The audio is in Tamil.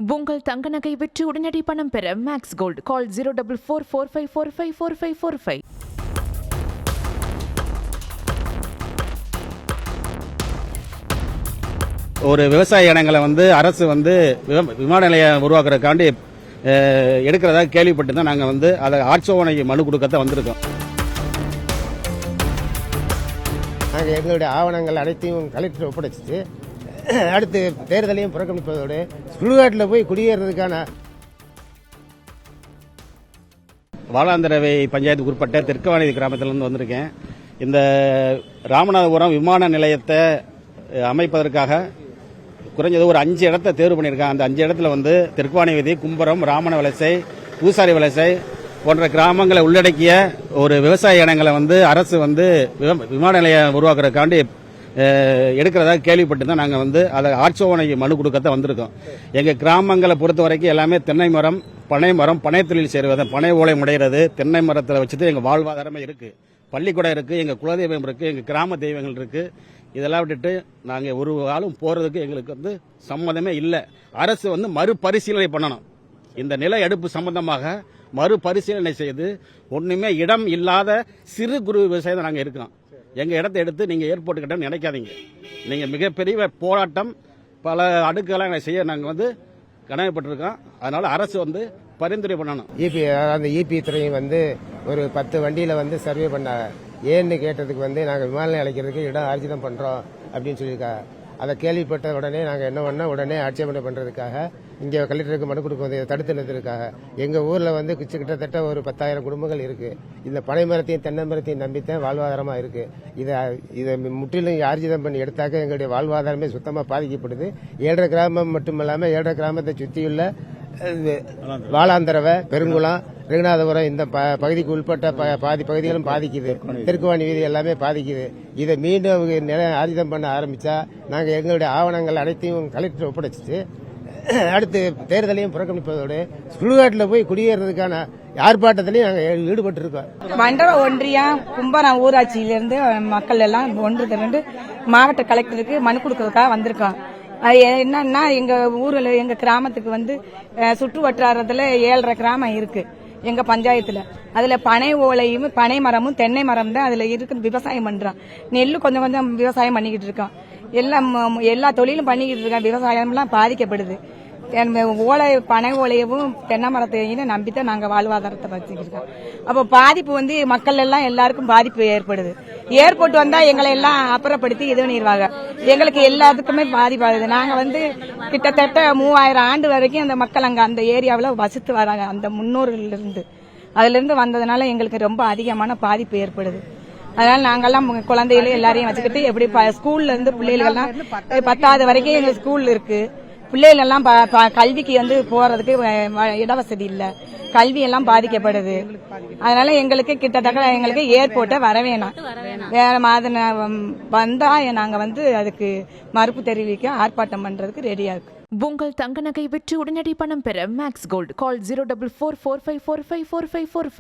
உங்கள் தங்க நகை விற்று உடனடி பணம் பெற மேக்ஸ் கோல்ட் கால் 04445454545. ஒரு விவசாய இடங்களை அரசு விமான நிலையம் உருவாக்குறதுக்காண்டி எடுக்கிறதா கேள்விப்பட்டு தான் நாங்கள் அதை ஆட்சேபனைக்கு மனு கொடுக்கத்தான் வந்திருக்கோம். நாங்கள் எங்களுடைய ஆவணங்கள் அனைத்தையும் கலெக்டர் ஒப்படைச்சிட்டு அடுத்து தேர்தலையும் புறக்கணிப்பதோடு சுடுகாட்டில் போய் குடியேறதுக்கான வாலாந்தரவை பஞ்சாயத்துக்கு உட்பட்ட தெற்குவானி கிராமத்திலிருந்து வந்திருக்கேன். இந்த ராமநாதபுரம் விமான நிலையத்தை அமைப்பதற்காக குறைஞ்சது ஒரு 5 இடத்தை தேர்வு பண்ணியிருக்காங்க. அந்த 5 இடத்துல தெற்குவானி வீதி, கும்பரம், ராமன வலசை, பூசாரி வலசை போன்ற கிராமங்களை உள்ளடக்கிய ஒரு விவசாய இடங்களை அரசு விமான நிலையம் உருவாக்குறதுக்காண்டி எடுக்கிறதா கேள்விப்பட்டு தான் நாங்கள் அதை ஆட்சேபனைக்கு மனு கொடுக்கத்தான் வந்திருக்கோம். எங்கள் கிராமங்களை பொறுத்த வரைக்கும் எல்லாமே தென்னை மரம், பனை மரம், பனை தொழில் செய்வது, பனை ஓலை முடைகிறது, தென்னை மரத்தில் வச்சுட்டு எங்கள் வாழ்வாதாரமே இருக்குது. பள்ளிக்கூடம் இருக்குது, எங்கள் குலதெய்வம் இருக்குது, எங்கள் கிராம தெய்வங்கள் இருக்குது. இதெல்லாம் விட்டுட்டு நாங்கள் ஒரு காலம் போகிறதுக்கு எங்களுக்கு சம்மதமே இல்லை. அரசு மறுபரிசீலனை பண்ணணும். இந்த நில எடுப்பு சம்பந்தமாக மறுபரிசீலனை செய்து ஒன்றுமே இடம் இல்லாத சிறு குறு விவசாயம் நாங்கள் இருக்கோம். எங்கள் இடத்தை எடுத்து நீங்கள் ஏர்போர்ட் கிட்ட நினைக்காதீங்க. நீங்கள் மிகப்பெரிய போராட்டம் பல அடுக்கெல்லாம் செய்ய நாங்கள் கனவுப்பட்டிருக்கோம். அதனால அரசு பரிந்துரை பண்ணணும். அந்த இபி துறையும் ஒரு 10 வண்டியில் சர்வே பண்ணாங்க. ஏன்னு கேட்டதுக்கு நாங்கள் விமான நிலையம் அழைக்கிறதுக்கு இடம் ஆர்ஜிதம் பண்ணுறோம் அப்படின்னு சொல்லியிருக்காங்க. அதை கேள்விப்பட்ட உடனே நாங்கள் என்ன பண்ணோம், உடனே ஆட்சேபனை பண்ணுறதுக்காக இங்கே கலெக்டருக்கு மனு கொடுக்குறது தடுத்து நிறுத்திருக்காங்க. எங்கள் ஊரில் கிட்டத்தட்ட ஒரு 10,000 குடும்பங்கள் இருக்குது. இந்த பனை மரத்தையும் தென்னை மரத்தையும் நம்பித்தான் வாழ்வாதாரமாக இருக்குது. இதை முற்றிலும் ஆர்ஜிதம் பண்ணி எடுத்தாக்க எங்களுடைய வாழ்வாதாரமே சுத்தமாக பாதிக்கப்படுது. 7 கிராமம் மட்டுமல்லாமல் 7 கிராமத்தை சுற்றியுள்ள வாலாந்தரவை, பெருங்குளம், ரெகுநாதபுரம் இந்த பகுதிக்கு உட்பட்ட பாதி பகுதிகளும் பாதிக்குது. தெற்குவாணி வீதி எல்லாமே பாதிக்குது. இதை மீண்டும் ஆர்ஜிதம் பண்ண ஆரம்பிச்சா நாங்கள் எங்களுடைய ஆவணங்கள் அனைத்தையும் கலெக்டர் ஒப்படைச்சிட்டு அடுத்து தேர்தலையும் புறக்கணிப்பதோடு சுடுகாட்டில் போய் குடியேறதுக்கான ஆர்ப்பாட்டத்திலையும் நாங்கள் ஈடுபட்டிருக்கோம். மண்டல ஒன்றியம் கும்பரம் ஊராட்சியிலிருந்து மக்கள் எல்லாம் ஒன்று திரண்டு மாவட்ட கலெக்டருக்கு மனு கொடுக்கறதுக்காக வந்திருக்கோம். என்னன்னா எங்க ஊர்ல எங்க கிராமத்துக்கு சுற்று வட்டாரத்துல 7.5 கிராமம் இருக்கு எங்க பஞ்சாயத்துல. அதுல பனை ஓலையும் பனை மரமும் தென்னை மரம் தான் அதுல இருக்கு. விவசாயம் பண்றோம். நெல்லு கொஞ்சம் கொஞ்சம் விவசாயம் பண்ணிக்கிட்டு இருக்கோம். எல்லா தொழிலும் பண்ணிக்கிட்டு இருக்கோம். விவசாயம்லாம் பாதிக்கப்படுது. ஓலை பனை ஓலையவும் தென்னை மரத்தையும் நம்பித்தான் நாங்க வாழ்வாதாரத்தை வச்சுக்கிட்டு. அப்போ பாதிப்பு மக்கள் எல்லாம் எல்லாருக்கும் பாதிப்பு ஏற்படுது. ஏர்போர்ட் வந்தா எங்களை எல்லாம் அப்புறப்படுத்தி இது பண்ணிடுவாங்க. எங்களுக்கு எல்லாத்துக்குமே பாதிப்பாகுது. நாங்க கிட்டத்தட்ட 3000 ஆண்டு வரைக்கும் அந்த மக்கள் அங்க அந்த ஏரியாவில் வசித்து வராங்க. அந்த முன்னோர்கள் இருந்து அதுல இருந்து வந்ததுனால எங்களுக்கு ரொம்ப அதிகமான பாதிப்பு ஏற்படுது. அதனால நாங்கெல்லாம் குழந்தைகளும் எல்லாரையும் வச்சுக்கிட்டு எப்படி ஸ்கூல்ல இருந்து பிள்ளைகள்லாம் 10வது வரைக்கும் எங்க ஸ்கூல் இருக்கு. பிள்ளைகள் எல்லாம் கல்விக்கு போறதுக்கு இடவசதி இல்ல. கல்வி எல்லாம் பாதிக்கப்படுது. அதனால எங்களுக்கு கிட்டத்தட்ட எங்களுக்கு ஏர்போர்ட்டை வர வேணாம். வேற மாதிரி வந்தா நாங்க அதுக்கு மறுப்பு தெரிவிக்க ஆர்ப்பாட்டம் பண்றதுக்கு ரெடியா இருக்கு. உங்கள் தங்க நகை விற்று உடனடி பணம் பெற மேக்ஸ் கோல்ட் கால் 04445454545.